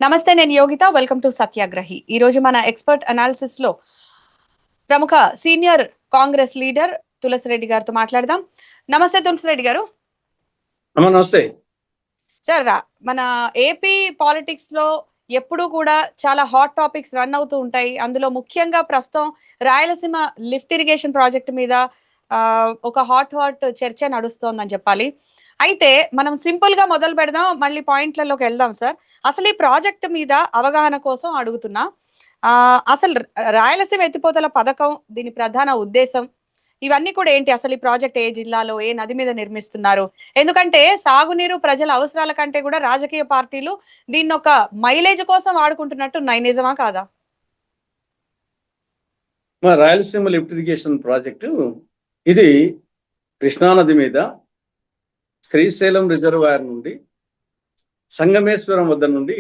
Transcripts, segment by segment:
నమస్తే, నేను Yogita. Welcome to సత్యాగ్రహి. ఈ రోజు మన ఎక్స్పర్ట్ అనాలిసిస్ లో ప్రముఖ సీనియర్ కాంగ్రెస్ లీడర్ తులసిరెడ్డి గారితో మాట్లాడదాం. నమస్తే తులసిరెడ్డి గారు. నమస్తే సార్, మన ఏపీ పాలిటిక్స్ లో ఎప్పుడూ కూడా చాలా హాట్ టాపిక్స్ రన్ అవుతూ ఉంటాయి. అందులో ముఖ్యంగా ప్రస్తుతం రాయలసీమ లిఫ్ట్ ఇరిగేషన్ ప్రాజెక్ట్ మీద ఒక హాట్ చర్చ నడుస్తోందని చెప్పాలి. అయితే మనం సింపుల్ గా మొదలు పెడదాం, మళ్ళీ పాయింట్లలోకి వెళ్దాం సార్. అసలు ఈ ప్రాజెక్ట్ మీద అవగాహన కోసం అడుగుతున్నా. అసలు రాయలసీమ ఎత్తిపోతల పథకం, దీని ప్రధాన ఉద్దేశం, ఇవన్నీ కూడా ఏంటి? అసలు ఈ ప్రాజెక్ట్ ఏ జిల్లాలో, ఏ నది మీద నిర్మిస్తున్నారు? ఎందుకంటే సాగునీరు ప్రజల అవసరాల కంటే కూడా రాజకీయ పార్టీలు దీన్ని ఒక మైలేజ్ కోసం వాడుకుంటున్నట్టు నిజమా కాదా? రాయలసీమ లిఫ్ట్ ఇరిగేషన్ ప్రాజెక్టు ఇది కృష్ణానది మీద శ్రీశైలం రిజర్వాయర్ నుండి సంగమేశ్వరం వద్ద నుండి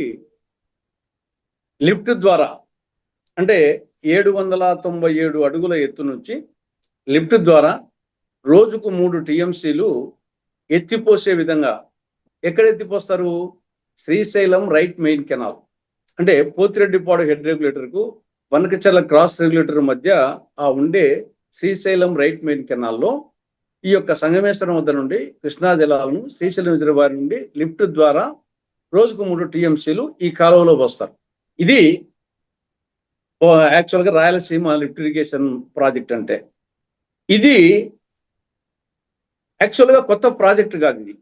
లిఫ్ట్ ద్వారా, అంటే 797 అడుగుల ఎత్తు నుంచి లిఫ్ట్ ద్వారా రోజుకు 3 టీఎంసీలు ఎత్తిపోసే విధంగా. ఎక్కడ ఎత్తిపోస్తారు? శ్రీశైలం రైట్ మెయిన్ కెనాల్, అంటే Pothireddypadu head రెగ్యులేటర్కు Vanakacharla cross regulator మధ్య ఉండే శ్రీశైలం రైట్ మెయిన్ కెనాల్లో ఈ యొక్క సంగమేశ్వరం వద్ద నుండి కృష్ణా జలాలను శ్రీశైలం రిజర్వాయర్ నుండి లిఫ్ట్ ద్వారా రోజుకు 3 టీఎంసీలు ఈ కాలువలో పోస్తారు. ఇది యాక్చువల్గా రాయలసీమ లిఫ్ట్ ఇరిగేషన్ ప్రాజెక్ట్. అంటే ఇది యాక్చువల్గా కొత్త ప్రాజెక్ట్ కాదు. ఇది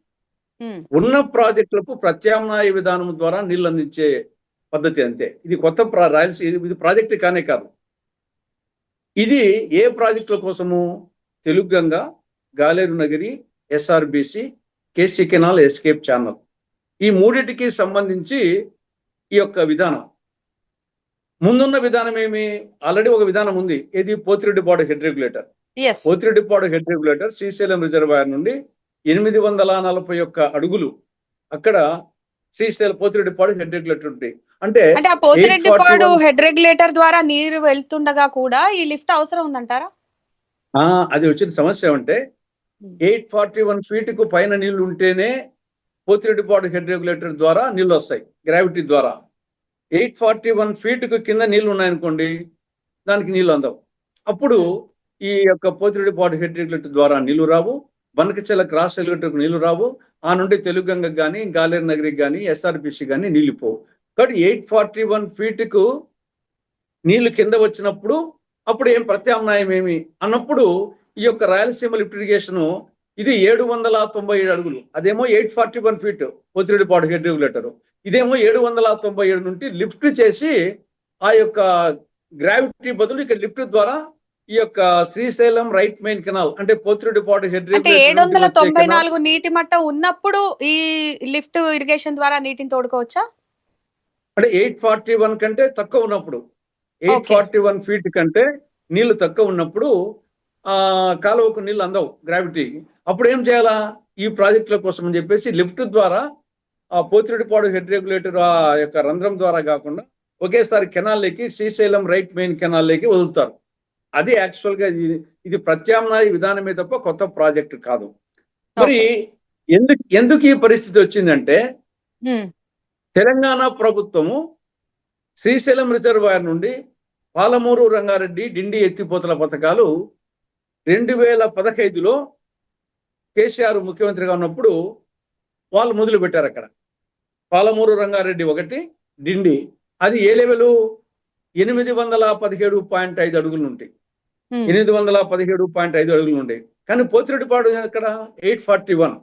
ఉన్న ప్రాజెక్టులకు ప్రత్యామ్నాయ విధానం ద్వారా నీళ్ళు అందించే పద్ధతి అంతే. ఇది కొత్త రాయలసీమ ఇది ప్రాజెక్ట్ కానే కాదు. ఇది ఏ ప్రాజెక్టుల కోసము? Telugu Ganga, Galeru Nagari, SRBC, KC canal, escape channel, ఈ మూడింటికి సంబంధించి ఈ యొక్క విధానం. ముందున్న విధానం ఏమి? ఆల్రెడీ ఒక విధానం ఉంది. ఇది Pothireddypadu head regulator. Pothireddypadu head regulator Srisailam reservoir నుండి 841 అడుగులు అక్కడ శ్రీశైలం పోతిరెడ్డిపాడు హెడ్ రెగ్యులేటర్ ఉంది. అంటే పోతిరెడ్డిపాడు హెడ్ రెగ్యులేటర్ ద్వారా నీరు వెళ్తుండగా కూడా ఈ లిఫ్ట్ అవసరం ఉందంటారా? అది వచ్చిన సమస్య అంటే 841 ఫీట్కు పైన నీళ్లు ఉంటేనే పోతిరెడ్డిపాడు హెడ్ రెగ్యులేటర్ ద్వారా నీళ్ళు వస్తాయి, గ్రావిటీ ద్వారా. 841 ఫీట్కు కింద నీళ్లు ఉన్నాయనుకోండి, దానికి నీళ్లు అందవు. అప్పుడు ఈ యొక్క పోతిరెడ్డిపాడు హెడ్ రెగ్యులేటర్ ద్వారా నీళ్లు రావు, బనకచెల క్రాస్ రెగ్యులేటర్కు నీళ్లు రావు. ఆ నుండి తెలుగు గంగకు కానీ, గాలేరు నగరికి కానీ, ఎస్ఆర్బిసి కానీ నీళ్లు పోవు. కాబట్టి 841 ఫీట్కు నీళ్లు కింద వచ్చినప్పుడు అప్పుడు ఏం ప్రత్యామ్నాయం ఏమి అన్నప్పుడు ఈ యొక్క రాయలసీమ లిఫ్ట్ ఇరిగేషన్ ఇది 797 అడుగులు. అదేమో 841 ఫీట్ పోతిరెడ్డిపాడు హెడ్ రెగ్యులేటర్. ఇదేమో 797 నుండి లిఫ్ట్ చేసి ఆ యొక్క గ్రావిటీ బదులు ఇక్కడ లిఫ్ట్ ద్వారా ఈ యొక్క శ్రీశైలం రైట్ మెయిన్ కెనాల్, అంటే పోతిరెడ్డిపాడు హెడ్ రెగ్యులేటర్ 794 నీటి మట్టం ఉన్నప్పుడు ఈ లిఫ్ట్ ఇరిగేషన్ ద్వారా నీటిని తోడుకోవచ్చా? అంటే 841 కంటే తక్కువ ఉన్నప్పుడు, 841 ఫీట్ కంటే నీళ్లు తక్కువ ఉన్నప్పుడు కాలువకు నీళ్ళు అందవు గ్రావిటీ. అప్పుడు ఏం చేయాలా? ఈ ప్రాజెక్టుల కోసం అని చెప్పేసి లిఫ్ట్ ద్వారా పోతిరెడ్డిపాడు హెడ్ రెగ్యులేటర్ ఆ యొక్క రంధ్రం ద్వారా కాకుండా ఒకేసారి కెనాల్లోకి, శ్రీశైలం రైట్ మెయిన్ కెనాల్లోకి వదులుతారు. అది యాక్చువల్గా ఇది ప్రత్యామ్నాయ విధానమే తప్ప కొత్త ప్రాజెక్టు కాదు. మరి ఎందుకు ఈ పరిస్థితి వచ్చిందంటే, తెలంగాణ ప్రభుత్వము శ్రీశైలం రిజర్వాయర్ నుండి పాలమూరు రంగారెడ్డి డిండి ఎత్తిపోతల పథకాలు 2015లో కేసీఆర్ ముఖ్యమంత్రిగా ఉన్నప్పుడు వాళ్ళు మొదలు పెట్టారు. అక్కడ పాలమూరు రంగారెడ్డి 1, డిండి, అది ఏ లెవెలు? 817.5 అడుగులు ఉంటాయి. 817.5 అడుగులు ఉంటాయి. కానీ పోతిరెడ్డిపాడు అక్కడ 841.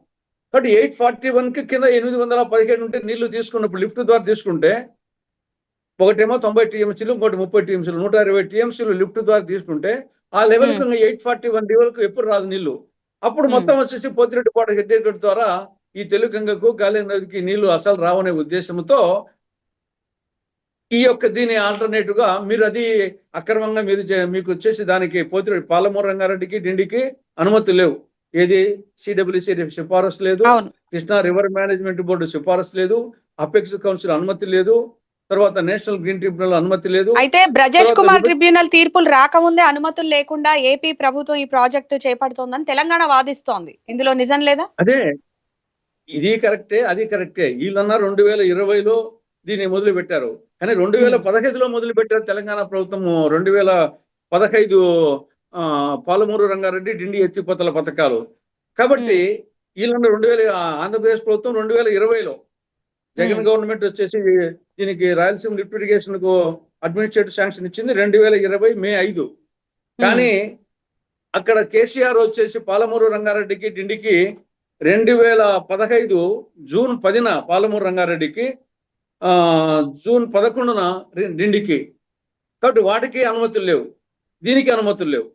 కాబట్టి 841కి కింద 817 ఉంటే నీళ్లు తీసుకున్నప్పుడు లిఫ్ట్ ద్వారా తీసుకుంటే ఒకటేమో 90 టీఎంసీలు, ఇంకోటి 30 టీఎంసీలు, 120 టీఎంసీలు లిఫ్ట్ ద్వారా తీసుకుంటే ఆ లెవెల్ కు 841 లెవెల్కు ఎప్పుడు రాదు నీళ్లు. అప్పుడు మొత్తం వచ్చేసి పోతిరెడ్డిపాడు హెడ్ రెగ్యులేటర్ ద్వారా ఈ తెలుగు గంగకు, గాలేరు నదికి నీళ్లు అసలు రావనే ఉద్దేశంతో ఈ యొక్క దీని ఆల్టర్నేటివ్ గా మీరు అది అక్రమంగా మీకు వచ్చేసి దానికి పాలమూరు రంగారెడ్డికి, డిండికి అనుమతి లేవు. ఏది? సిడబ్ల్యూసి సిఫారసు లేదు, కృష్ణా రివర్ మేనేజ్మెంట్ బోర్డు సిఫారసు లేదు, అపెక్స్ కౌన్సిల్ అనుమతి లేదు, తర్వాత నేషనల్ గ్రీన్ ట్రిబ్యునల్ అనుమతి లేదు. అయితే బ్రజేష్ కుమార్ ట్రిబ్యునల్ తీర్పులు రాకముందే అనుమతులు లేకుండా ఏపీ ప్రభుత్వం ఈ ప్రాజెక్టు చేపడుతోందని తెలంగాణ వాదిస్తోంది. ఇందులో నిజం లేదా? అదే, ఇది కరెక్టే, అది కరెక్టే. వీళ్ళన్నా 2020లో దీన్ని మొదలు పెట్టారు. కానీ 2015లో మొదలు పెట్టారు తెలంగాణ ప్రభుత్వం. 2015 పాలమూరు రంగారెడ్డి డిండి ఎత్తిపోతల పథకాలు. కాబట్టి వీళ్ళందరూ 2000 ఆంధ్రప్రదేశ్ ప్రభుత్వం 2020లో జగన్ గవర్నమెంట్ వచ్చేసి దీనికి రాయలసీమ లిఫ్ట్ ఇరిగేషన్ కు అడ్మినిస్ట్రేటివ్ శాంక్షన్ ఇచ్చింది 2020 మే 5. కానీ అక్కడ కేసీఆర్ వచ్చేసి పాలమూరు రంగారెడ్డికి డిండికి 2015 జూన్ 10న పాలమూరు రంగారెడ్డికి, జూన్ 11న డిండికి. కాబట్టి వాటికి అనుమతులు లేవు, దీనికి అనుమతులు లేవు.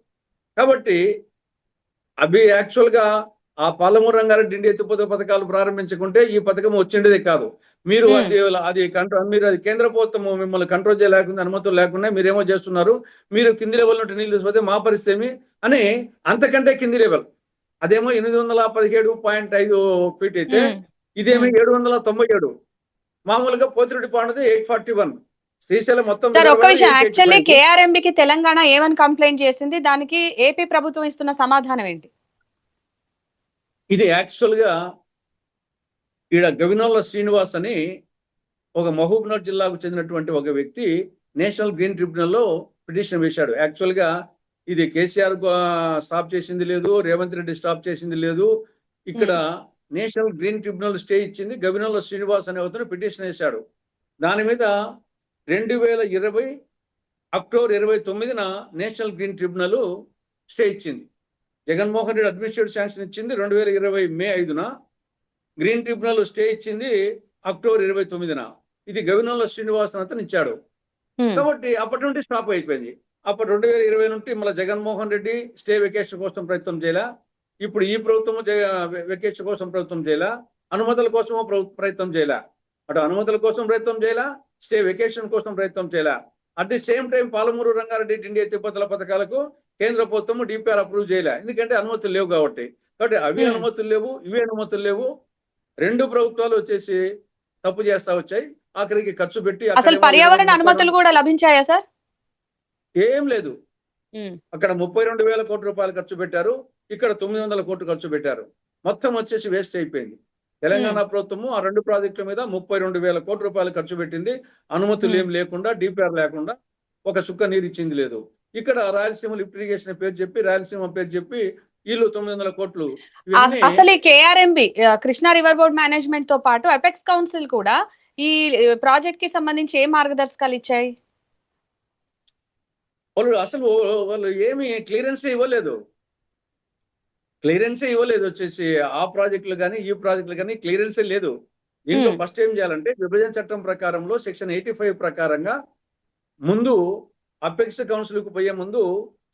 కాబట్టి అవి యాక్చువల్ గా ఆ పాలమూరు రంగారెడ్డి డిండి ఎత్తిపోతల పథకాలు ప్రారంభించకుంటే ఈ పథకం వచ్చిండేది కాదు. మీరు అది కంట్రోల్, మీరు అది కేంద్ర ప్రభుత్వం మిమ్మల్ని కంట్రోల్ చేయలేకుండా, అనుమతులు లేకుండా మీరేమో చేస్తున్నారు, మీరు కింది లెవెల్ నుండి నీళ్ళు తీసుకుపోతే మా పరిస్థితి అని అంతకంటే కింది లెవెల్. అదేమో 817.5 ఫీట్ అయితే ఇదేమో 797. మామూలుగా పోతిరెడ్డి పాండది 841. శ్రీశైలం మొత్తం. ఒక్క విషయం, యాక్చువల్లీ కేఆర్ఎంబికి తెలంగాణ ఏమని కంప్లైంట్ చేసింది, దానికి ఏపీ ప్రభుత్వం ఇస్తున్న సమాధానం ఏంటి? ఇది యాక్చువల్ గా ఈడ గవినోళ్ళ శ్రీనివాస్ అని ఒక మహబూబ్నగర్ జిల్లాకు చెందినటువంటి ఒక వ్యక్తి నేషనల్ గ్రీన్ ట్రిబ్యునల్లో పిటిషన్ వేశాడు. యాక్చువల్ గా ఇది కేసీఆర్ స్టాప్ చేసింది లేదు, రేవంత్ రెడ్డి స్టాప్ చేసింది లేదు. ఇక్కడ నేషనల్ గ్రీన్ ట్రిబ్యునల్ స్టే ఇచ్చింది. గవినోళ్ళ శ్రీనివాస్ అనే అతను పిటిషన్ వేశాడు. దాని మీద 2020 అక్టోబర్ 29న నేషనల్ గ్రీన్ ట్రిబ్యునల్ స్టే ఇచ్చింది. జగన్మోహన్ రెడ్డి అడ్మినిస్ట్రేటివ్ శాంక్షన్ ఇచ్చింది 2020 మే 5న. గ్రీన్ ట్రిబ్యునల్ స్టే ఇచ్చింది అక్టోబర్ 29న. ఇది గవినోళ్ళ శ్రీనివాస్ అతను ఇచ్చాడు. కాబట్టి అప్పటి నుండి స్టాప్ అయిపోయింది. అప్పుడు 2020 నుండి మళ్ళీ జగన్మోహన్ రెడ్డి స్టే వెకేషన్ కోసం ప్రయత్నం చేయాల. ఇప్పుడు ఈ ప్రభుత్వం వెకేషన్ కోసం ప్రయత్నం చేయాల, అనుమతుల కోసం ప్రయత్నం చేయాల. అటు అనుమతుల కోసం ప్రయత్నం చేయాల, స్టే వెకేషన్ కోసం ప్రయత్నం చేయాల. At the same time Palamuru Rangareddy Dindi ఎత్తిపోతల పథకాలకు కేంద్ర ప్రభుత్వం డిపిఆర్ అప్రూవ్ చేయలే, ఎందుకంటే అనుమతులు లేవు కాబట్టి. కాబట్టి అవి అనుమతులు లేవు, ఇవి అనుమతులు లేవు. రెండు ప్రభుత్వాలు వచ్చేసి తప్పు చేస్తా వచ్చాయి. ఆఖరికి ఖర్చు పెట్టి అసలు పర్యావరణ అనుమతులు కూడా లభించాయా సార్? ఏం లేదు. అక్కడ 32,000 కోట్ల రూపాయలు ఖర్చు పెట్టారు, ఇక్కడ 900 కోట్లు ఖర్చు పెట్టారు. మొత్తం వచ్చేసి వేస్ట్ అయిపోయింది. తెలంగాణ ప్రభుత్వము ఆ రెండు ప్రాజెక్టుల మీద 32,000 కోట్ల రూపాయలు ఖర్చు పెట్టింది. అనుమతులు ఏం లేకుండా, డిపిఆర్ లేకుండా ఒక సుక్క నీరు ఇచ్చింది లేదు. ఇక్కడ రాయలసీమ లిఫ్ట్ ఇరిగేషన్ పేరు చెప్పి, రాయలసీమ పేరు చెప్పి వీళ్ళు 900 కోట్లు. అసలు ఈ KRMB Krishna river board management తో పాటు అపెక్స్ కౌన్సిల్ కూడా ఈ ప్రాజెక్ట్ కి సంబంధించి ఏ మార్గదర్శకాలు ఇచ్చాయి? వాళ్ళు ఏమి క్లియరెన్స్ ఇవ్వలేదు. వచ్చేసి ఆ ప్రాజెక్టులు కానీ ఈ ప్రాజెక్టులు కానీ క్లియరెన్సే లేదు. దీంట్లో ఫస్ట్ ఏం చేయాలంటే విభజన చట్టం ప్రకారంలో సెక్షన్ 85 ప్రకారంగా ముందు అపెక్స్ కౌన్సిల్ కు పోయే ముందు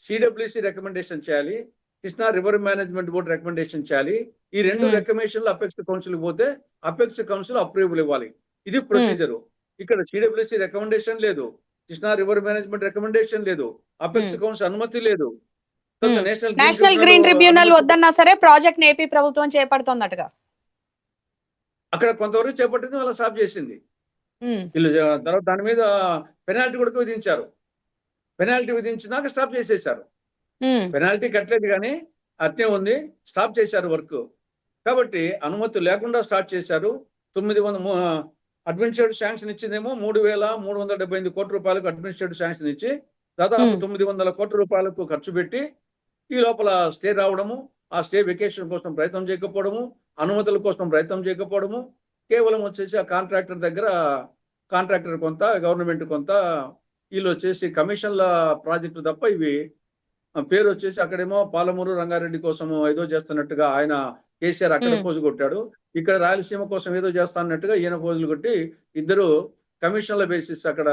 సిడబ్ల్యూసి రికమెండేషన్ చేయాలి, Krishna river management board recommendation చేయాలి. ఈ రెండు రికమెండేషన్లు అపెక్స్ కౌన్సిల్ పోతే అపెక్స్ కౌన్సిల్ అప్రూవల్ ఇవ్వాలి. ఇది ప్రొసీజర్. ఇక్కడ సిడబ్ల్యూసి రికమెండేషన్ లేదు, కృష్ణా రివర్ మేనేజ్మెంట్ రికమెండేషన్ లేదు, అపెక్స్ కౌన్సిల్ అనుమతి లేదు. నేషనల్ గ్రీన్ ట్రిబ్యునల్ వద్దన్నా సరే ప్రాజెక్ట్ ఏపీ ప్రభుత్వం చేపడుతున్నట్టుగా అక్కడ కొంతవరకు చేపట్టింది, వాళ్ళ స్టాప్ చేసింది. వీళ్ళు తర్వాత దాని మీద పెనాల్టీ కూడా విధించారు. పెనాల్టీ విధించినాక స్టాప్ చేసేసారు. పెనాల్టీ కట్టలేదు కానీ అట్నే ఉంది, స్టాప్ చేశారు వర్క్. కాబట్టి అనుమతి లేకుండా స్టార్ట్ చేశారు. 900 అడ్మినిస్ట్రేటివ్ శాంక్షన్ ఇచ్చిందేమో 3,378 కోట్ల రూపాయలకు అడ్మినిస్ట్రేటివ్ శాంక్షన్ ఇచ్చి దాదాపు 900 కోట్ల రూపాయలకు ఖర్చు పెట్టి ఈ లోపల స్టే రావడము, ఆ స్టే వెకేషన్ కోసం ప్రయత్నం చేయకపోవడము, అనుమతుల కోసం ప్రయత్నం చేయకపోవడము, కేవలం వచ్చేసి ఆ కాంట్రాక్టర్ దగ్గర కాంట్రాక్టర్ కొంత, గవర్నమెంట్ కొంత, వీళ్ళు వచ్చేసి కమిషన్ల ప్రాజెక్టు తప్ప ఇవి పేరు వచ్చేసి అక్కడేమో పాలమూరు రంగారెడ్డి కోసం ఏదో చేస్తున్నట్టుగా ఆయన కేసీఆర్ అక్కడ పోజు కొట్టాడు, ఇక్కడ రాయలసీమ కోసం ఏదో చేస్తా అన్నట్టుగా ఈయన పోజులు కొట్టి ఇద్దరు కమిషన్ల బేసిస్ అక్కడ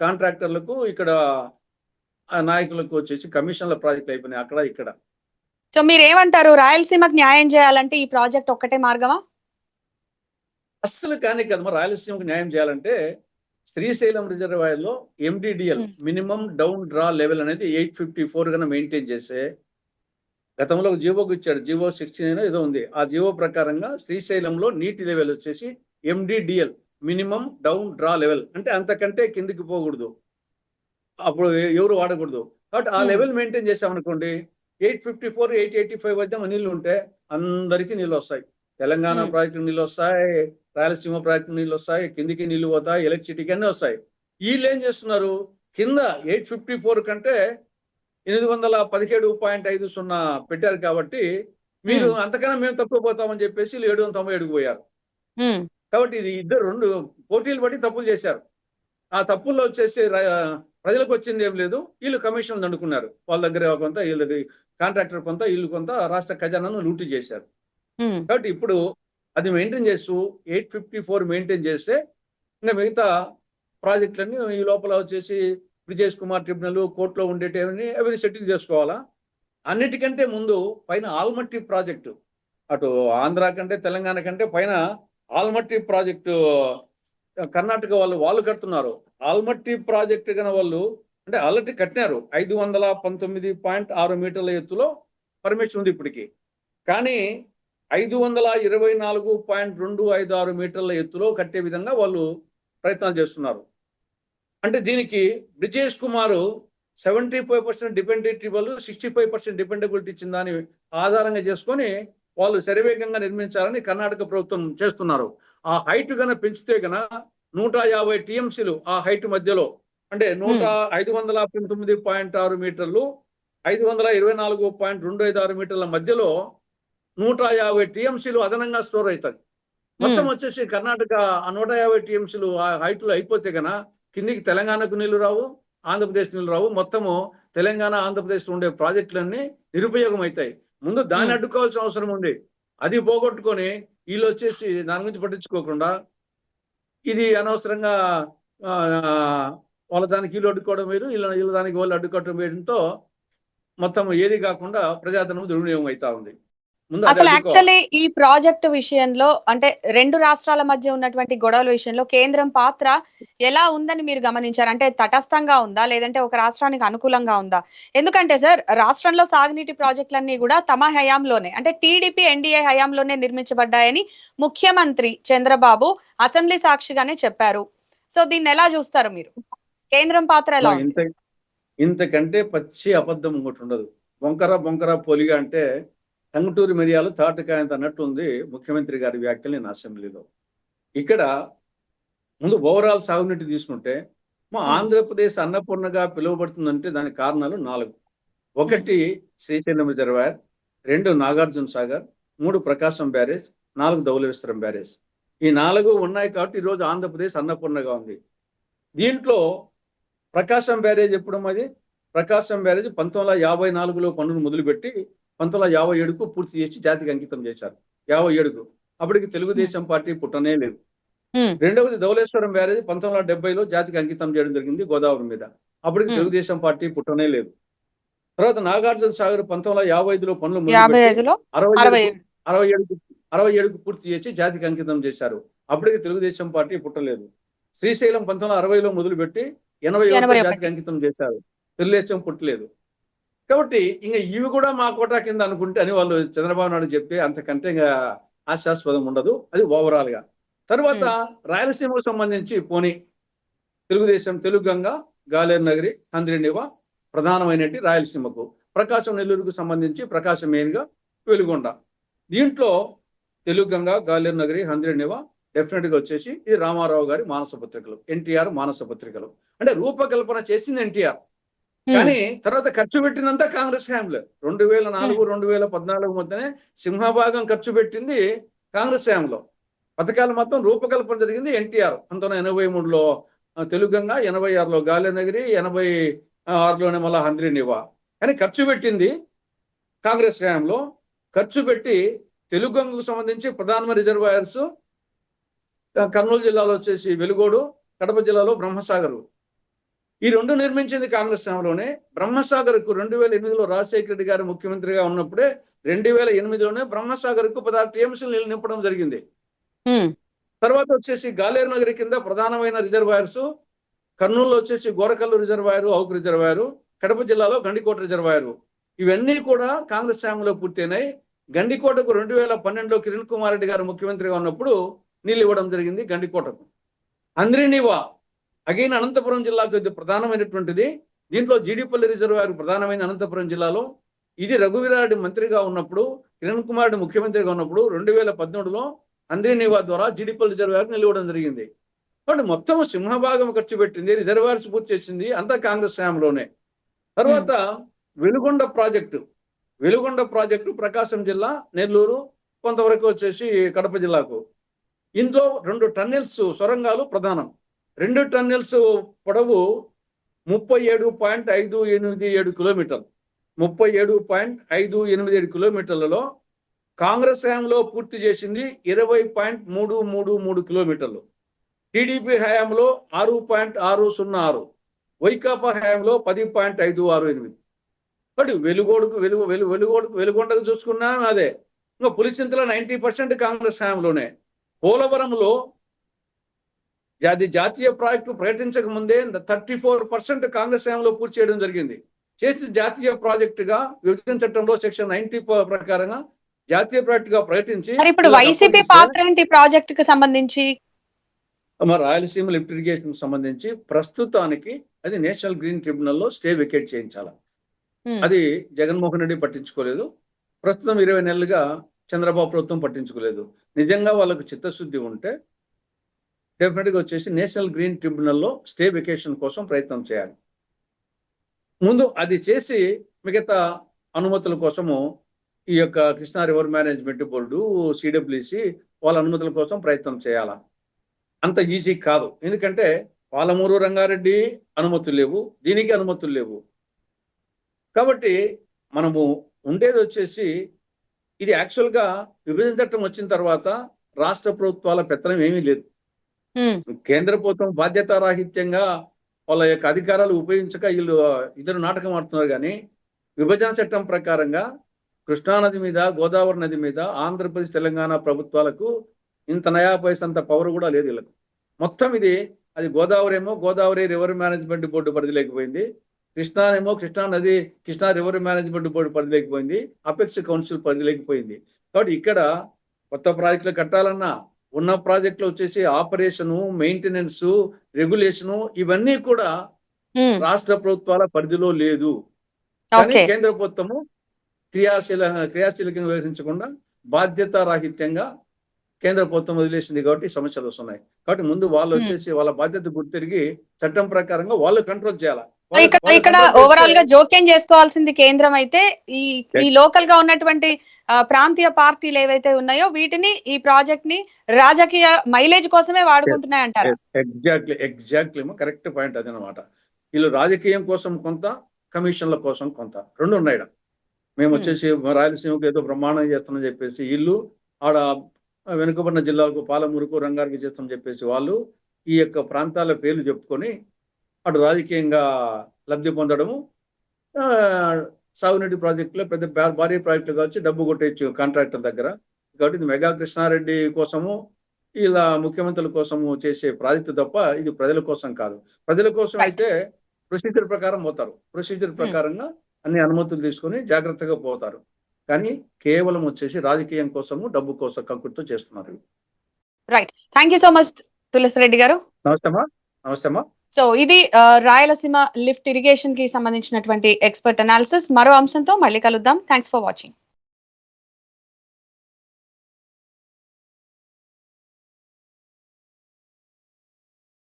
కాంట్రాక్టర్లకు ఇక్కడ నాయకులకు వచ్చేసి కమిషన్ల ప్రాజెక్ట్ అయిపోయినాయి అక్కడ ఇక్కడ. సో మీరేమంటారు, రాయలసీమకు న్యాయం చేయాలంటే ఈ ప్రాజెక్ట్ ఒక్కటే మార్గమా? అస్సలు కానీ కదమ్మా. రాయలసీమకు న్యాయం చేయాలంటే శ్రీశైలం రిజర్వాయర్ లో MDDL minimum down draw level అనేది 854 గా మెయింటైన్ చేసే, గతంలో జీవోకి ఇచ్చాడు, జీవో 16 ఏదో ఉంది. ఆ జీవో ప్రకారంగా శ్రీశైలంలో నీటి లెవెల్ వచ్చేసి MDDL minimum down draw level అంటే అంతకంటే కిందికి పోకూడదు, అప్పుడు ఎవరు వాడకూడదు. కాబట్టి ఆ లెవెల్ మెయింటైన్ చేసామనుకోండి 854, 885 వద్ద నీళ్లు ఉంటే అందరికీ నీళ్ళు వస్తాయి. తెలంగాణ ప్రాజెక్టు నీళ్ళు వస్తాయి, రాయలసీమ ప్రాజెక్టు నీళ్ళు వస్తాయి, కిందికి నీళ్లు పోతాయి, ఎలక్ట్రిసిటీకి అన్నీ వస్తాయి. వీళ్ళు ఏం చేస్తున్నారు, కింద 854 కంటే 817.50 పెట్టారు కాబట్టి మీరు అంతకన్నా మేము తక్కువ పోతామని చెప్పేసి 797కు పోయారు. కాబట్టి ఇది రెండు పోటీలు పడి తప్పులు చేశారు. ఆ తప్పుల్లో వచ్చేసి ప్రజలకు వచ్చింది ఏం లేదు, వీళ్ళు కమిషన్లు దండుకున్నారు. వాళ్ళ దగ్గర కొంత, వీళ్ళ కాంట్రాక్టర్ కొంత, వీళ్ళు కొంత రాష్ట్ర ఖజానాను లూటీ చేశారు. కాబట్టి ఇప్పుడు అది మెయింటైన్ చేస్తూ 854 మెయింటైన్ చేస్తే ఇంకా మిగతా ప్రాజెక్టులన్నీ ఈ లోపల వచ్చేసి బ్రిజేష్ కుమార్ ట్రిబ్యునల్ కోర్టులో ఉండేటివన్నీ అవి సెటిల్ చేసుకోవాలా. అన్నిటికంటే ముందు పైన ఆల్మట్టి ప్రాజెక్టు, అటు ఆంధ్ర కంటే తెలంగాణ కంటే పైన ఆల్మట్టి ప్రాజెక్టు కర్ణాటక వాళ్ళు కడుతున్నారు. ఆల్మట్టి ప్రాజెక్టు కన్నా వాళ్ళు అంటే ఆల్రెడీ కట్టినారు. 519.6 మీటర్ల ఎత్తులో పర్మిషన్ ఉంది ఇప్పటికి. కానీ 524.256 మీటర్ల ఎత్తులో కట్టే విధంగా వాళ్ళు ప్రయత్నాలు చేస్తున్నారు. అంటే దీనికి బ్రిజేష్ కుమార్ 75% డిపెండెంట్ ఇవ్వాలి, 65% డిపెండబిలిటీ ఇచ్చిన దాన్ని ఆధారంగా చేసుకొని వాళ్ళు శరవేగంగా నిర్మించాలని కర్ణాటక ప్రభుత్వం చేస్తున్నారు. ఆ హైట్ గన పెంచితే గన 150 టీఎంసీలు ఆ హైట్ మధ్యలో, అంటే 519.6 మీటర్లు 524.256 మీటర్ల మధ్యలో 150 టీఎంసీలు అదనంగా స్టోర్ అవుతుంది. మొత్తం వచ్చేసి కర్ణాటక ఆ 150 టీఎంసీలు ఆ హైట్ లో అయిపోతే గన కిందికి తెలంగాణకు నీళ్లు రావు, ఆంధ్రప్రదేశ్ నీళ్లు రావు. మొత్తము తెలంగాణ ఆంధ్రప్రదేశ్ లో ఉండే ప్రాజెక్టులన్నీ నిరుపయోగం అవుతాయి. ముందు దాన్ని అడ్డుకోవాల్సిన అవసరం ఉంది. అది పోగొట్టుకొని వీళ్ళు వచ్చేసి దాని గురించి పట్టించుకోకుండా ఇది అనవసరంగా వాళ్ళ దానికి వీళ్ళు అడ్డుకోవడం వేరు, వీళ్ళ దానికి వాళ్ళు అడ్డుకోవడం వేయడంతో మొత్తం ఏది కాకుండా ప్రజాధనం దుర్వినియోగం అవుతా ఉంది. అసలు యాక్చువల్లీ ఈ ప్రాజెక్టు విషయంలో అంటే రెండు రాష్ట్రాల మధ్య ఉన్నటువంటి గొడవల విషయంలో కేంద్రం పాత్ర ఎలా ఉందని మీరు గమనించారు? అంటే తటస్థంగా ఉందా, లేదంటే ఒక రాష్ట్రానికి అనుకూలంగా ఉందా? ఎందుకంటే సార్, రాష్ట్రంలో సాగునీటి ప్రాజెక్టులన్నీ కూడా తమ హయాంలోనే, అంటే టీడీపీ ఎన్డీఏ హయాంలోనే నిర్మించబడ్డాయని ముఖ్యమంత్రి చంద్రబాబు అసెంబ్లీ సాక్షిగానే చెప్పారు. సో దీన్ని ఎలా చూస్తారు మీరు? కేంద్రం పాత్ర ఎలా ఉంది? ఇంతకంటే పచ్చి అబద్ధం ఇంకోటి ఉండదు. బొంకర పొలిగా అంటే టంగుటూరి మిరియాలు తాటకాయంత అన్నట్టు ఉంది ముఖ్యమంత్రి గారి వ్యాఖ్యలు నేను అసెంబ్లీలో. ఇక్కడ ముందు ఓవరాల్ సాగునీటి తీసుకుంటే మా ఆంధ్రప్రదేశ్ అన్నపూర్ణగా పిలువబడుతుందంటే దానికి కారణాలు 4. 1 శ్రీశైలం రిజర్వాయర్, 2 నాగార్జున సాగర్, 3 ప్రకాశం బ్యారేజ్, 4 ధవళేశ్వరం బ్యారేజ్. ఈ 4 ఉన్నాయి కాబట్టి ఈరోజు ఆంధ్రప్రదేశ్ అన్నపూర్ణగా ఉంది. దీంట్లో ప్రకాశం బ్యారేజ్ ఎప్పుడు అది? ప్రకాశం బ్యారేజ్ 1954లో పనులు మొదలుపెట్టి 1957కు పూర్తి చేసి జాతికి అంకితం చేశారు. 57కు అప్పటికి తెలుగుదేశం పార్టీ పుట్టనే లేదు. రెండవది ధవళేశ్వరం బ్యారేజ్ 1970లో జాతికి అంకితం చేయడం జరిగింది గోదావరి మీద. అప్పటికి తెలుగుదేశం పార్టీ పుట్టనే లేదు. తర్వాత నాగార్జున సాగర్ 1955లో పనులు మొదలుపెట్టి 67కు పూర్తి చేసి జాతికి అంకితం చేశారు. అప్పటికి తెలుగుదేశం పార్టీ పుట్టలేదు. శ్రీశైలం 1960లో మొదలుపెట్టి 81 జాతికి అంకితం చేశారు. తెలుగుదేశం పుట్టలేదు. కాబట్టి ఇంకా ఇవి కూడా మా కోటా కింద అనుకుంటే అని వాళ్ళు చంద్రబాబు నాయుడు చెప్తే అంతకంటే ఇంకా ఆశాస్పదం ఉండదు. అది ఓవరాల్ గా. తర్వాత రాయలసీమకు సంబంధించి పోనీ తెలుగుదేశం తెలుగంగ, గాలేరు నగరి, హంద్రీనివా ప్రధానమైనటి రాయలసీమకు, ప్రకాశం నెల్లూరుకు సంబంధించి ప్రకాశం మెయిన్ గా, వెలుగొండ. దీంట్లో తెలుగంగ, గాలేరు నగరి, హంద్రీనివా డెఫినెట్ గా వచ్చేసి ఇది రామారావు గారి మానస పత్రికలు, ఎన్టీఆర్ మానస పత్రికలు. అంటే రూపకల్పన చేసింది ఎన్టీఆర్, కానీ తర్వాత ఖర్చు పెట్టినంత కాంగ్రెస్ హయాంలో. 2004, 2014 మధ్యనే సింహభాగం ఖర్చు పెట్టింది కాంగ్రెస్ హయాంలో. పథకాలు మొత్తం రూపకల్పన జరిగింది ఎన్టీఆర్. 1983లో తెలుగంగ, 86లో గాలేరు నగరి, 86లోనే మళ్ళా హంద్రీనివా. కానీ ఖర్చు పెట్టింది కాంగ్రెస్ హయాంలో. ఖర్చు పెట్టి తెలుగంగకు సంబంధించి ప్రధానమైన రిజర్వాయర్స్ కర్నూలు జిల్లాలో వచ్చేసి వెలుగోడు, కడప జిల్లాలో బ్రహ్మసాగర్. ఈ 2 నిర్మించింది కాంగ్రెస్ హయాంలోనే. బ్రహ్మసాగర్ కు 2008లో రాజశేఖర రెడ్డి గారు ముఖ్యమంత్రిగా ఉన్నప్పుడే 2008లోనే బ్రహ్మసాగర్ కు 16 టీఎంసీలు నీళ్లు నింపడం జరిగింది. తర్వాత వచ్చేసి గాలేరు నగరి కింద ప్రధానమైన రిజర్వాయర్స్ కర్నూలులో వచ్చేసి గోరకల్లు రిజర్వాయరు, అవుకు రిజర్వాయరు, కడప జిల్లాలో గండికోట రిజర్వాయరు. ఇవన్నీ కూడా కాంగ్రెస్ హయాంలో పూర్తయినాయి. గండికోటకు 2012లో కిరణ్ కుమార్ రెడ్డి గారు ముఖ్యమంత్రిగా ఉన్నప్పుడు నీళ్ళు ఇవ్వడం జరిగింది గండికోటకు. హంద్రీనివా అగైన్ అనంతపురం జిల్లాకు ఇది ప్రధానమైనటువంటిది. దీంట్లో జీడిపల్లి రిజర్వాయర్ ప్రధానమైన అనంతపురం జిల్లాలో. ఇది రఘువీరారెడ్డి మంత్రిగా ఉన్నప్పుడు కిరణ్ కుమార్ రెడ్డి ముఖ్యమంత్రిగా ఉన్నప్పుడు 2018లో అంద్రీనివా ద్వారా జీడిపల్లి రిజర్వాయర్ నిలవడం జరిగింది. కాబట్టి మొత్తం సింహభాగం ఖర్చు పెట్టింది, రిజర్వాయర్స్ పూర్తి చేసింది అంతా కాంగ్రెస్ హయాంలోనే. తర్వాత వెలుగొండ ప్రాజెక్టు ప్రకాశం జిల్లా, నెల్లూరు, కొంతవరకు వచ్చేసి కడప జిల్లాకు. ఇందులో 2 టన్నెల్స్ సొరంగాలు ప్రధానం. 2 టన్నెల్స్ పొడవు 37.587 కిలోమీటర్లు. 37.587 కిలోమీటర్లలో కాంగ్రెస్ హయాంలో పూర్తి చేసింది 20.333 కిలోమీటర్లు. టీడీపీ హయాంలో 6.606, వైకాపా హయాంలో 10.568. బట్ వెలుగొండకు చూసుకున్నా అదే. ఇంకా పులిచింతల 90% కాంగ్రెస్ హయాంలోనే. పోలవరంలో జాతీయ ప్రాజెక్టు ప్రకటించక ముందే 34% కాంగ్రెస్ హయాంలో పూర్తి చేయడం జరిగింది. చేసి జాతీయ ప్రాజెక్టుగా విభజన చట్టంలో సెక్షన్ 90 ప్రకారంగా జాతీయ ప్రాజెక్టుగా ప్రకటించి ఇప్పుడు వైసీపీ పాత్ర ఏంటి ప్రాజెక్టుకు సంబంధించి? మరి రాయలసీమ లిఫ్ట్ ఇరిగేషన్ సంబంధించి ప్రస్తుతానికి అది నేషనల్ గ్రీన్ ట్రిబ్యునల్ లో స్టే వెకేట్ చేయించాలి. అది జగన్మోహన్ రెడ్డి పట్టించుకోలేదు. ప్రస్తుతం 20 నెలలుగా చంద్రబాబు ప్రభుత్వం పట్టించుకోలేదు. నిజంగా వాళ్ళకు చిత్తశుద్ధి ఉంటే డెఫినెట్ గా వచ్చేసి నేషనల్ గ్రీన్ ట్రిబ్యునల్ లో స్టే వెకేషన్ కోసం ప్రయత్నం చేయాలి. ముందు అది చేసి మిగతా అనుమతుల కోసము ఈ యొక్క Krishna river management board, CWC వాళ్ళ అనుమతుల కోసం ప్రయత్నం చేయాలా. అంత ఈజీ కాదు. ఎందుకంటే పాలమూరు రంగారెడ్డి అనుమతులు లేవు, దీనికి అనుమతులు లేవు. కాబట్టి మనము ఉండేది వచ్చేసి ఇది యాక్చువల్గా విభజన చట్టం వచ్చిన తర్వాత రాష్ట్ర ప్రభుత్వాల పెత్తనం ఏమీ లేదు. కేంద్ర ప్రభుత్వం బాధ్యతారాహిత్యంగా వాళ్ళ యొక్క అధికారాలు ఉపయోగించక వీళ్ళు ఇద్దరు నాటకం ఆడుతున్నారు. కానీ విభజన చట్టం ప్రకారంగా కృష్ణానది మీద, గోదావరి నది మీద ఆంధ్రప్రదేశ్, తెలంగాణ ప్రభుత్వాలకు ఇంత నయా పైసంత పవర్ కూడా లేదు వీళ్ళకు. మొత్తం అది గోదావరి రివర్ మేనేజ్మెంట్ బోర్డు పరిధిలేకపోయింది. కృష్ణా రివర్ మేనేజ్మెంట్ బోర్డు పరిధిలేకపోయింది. అపెక్స్ కౌన్సిల్ పరిధిలేకపోయింది. కాబట్టి ఇక్కడ కొత్త ప్రాజెక్టులు కట్టాలన్నా, ఉన్న ప్రాజెక్టులు వచ్చేసి ఆపరేషను, మెయింటెనెన్స్, రెగ్యులేషను ఇవన్నీ కూడా రాష్ట్ర ప్రభుత్వాల పరిధిలో లేదు. కానీ కేంద్ర ప్రభుత్వము క్రియాశీలకంగా వ్యవహరించకుండా బాధ్యత రాహిత్యంగా కేంద్ర ప్రభుత్వం వదిలేసింది. కాబట్టి సమస్యలు వస్తున్నాయి. కాబట్టి ముందు వాళ్ళు వచ్చేసి వాళ్ళ బాధ్యత గుర్తిరిగి చట్టం ప్రకారంగా వాళ్ళు కంట్రోల్ చేయాలి. ఇక్కడ ఓవరాల్ గా జోక్యం చేసుకోవాల్సింది కేంద్రం అయితే ఈ లోకల్ గా ఉన్నటువంటి ప్రాంతీయ పార్టీలు ఏవైతే ఉన్నాయో వీటిని, ఈ ప్రాజెక్ట్ ని రాజకీయ మైలేజ్ కోసమే వాడుకుంటున్నాయంటారు. ఎగ్జాక్ట్లీ కరెక్ట్ పాయింట్ అదనమాట. వీళ్ళు రాజకీయం కోసం కొంత, కమిషన్ల కోసం కొంత, రెండు ఉన్నాయి. మేము వచ్చేసి రాయలసీమకు ఏదో బ్రహ్మాండం చేస్తామని చెప్పేసి వీళ్ళు, ఆడ వెనుకబడిన జిల్లాలకు పాలమూరుకు, రంగారెడ్డి చేస్తామని చెప్పేసి వాళ్ళు ఈ యొక్క ప్రాంతాల పేర్లు చెప్పుకొని అటు రాజకీయంగా లబ్ధి పొందడము, సాగునీటి ప్రాజెక్టులో పెద్ద భారీ ప్రాజెక్టులు కావచ్చు డబ్బు కొట్టేయచ్చు కాంట్రాక్టర్ దగ్గర. కాబట్టి ఇది మెగా కృష్ణారెడ్డి కోసము, ఇలా ముఖ్యమంత్రుల కోసము చేసే ప్రాజెక్టు తప్ప ఇది ప్రజల కోసం కాదు. ప్రజల కోసం అయితే ప్రొసీజర్ ప్రకారం పోతారు. ప్రొసీజర్ ప్రకారంగా అన్ని అనుమతులు తీసుకొని జాగ్రత్తగా పోతారు. కానీ కేవలం వచ్చేసి రాజకీయం కోసము, డబ్బు కోసం కంకుడుతో చేస్తున్నారు. Right, thank you so much Tulasireddy గారు. నమస్తేమా. సో ఇది రాయలసీమ లిఫ్ట్ ఇరిగేషన్ కి సంబంధించినటువంటి ఎక్స్పర్ట్ అనాలిసిస్. మరో అంశంతో మళ్ళీ కలుద్దాం. Thanks for watching.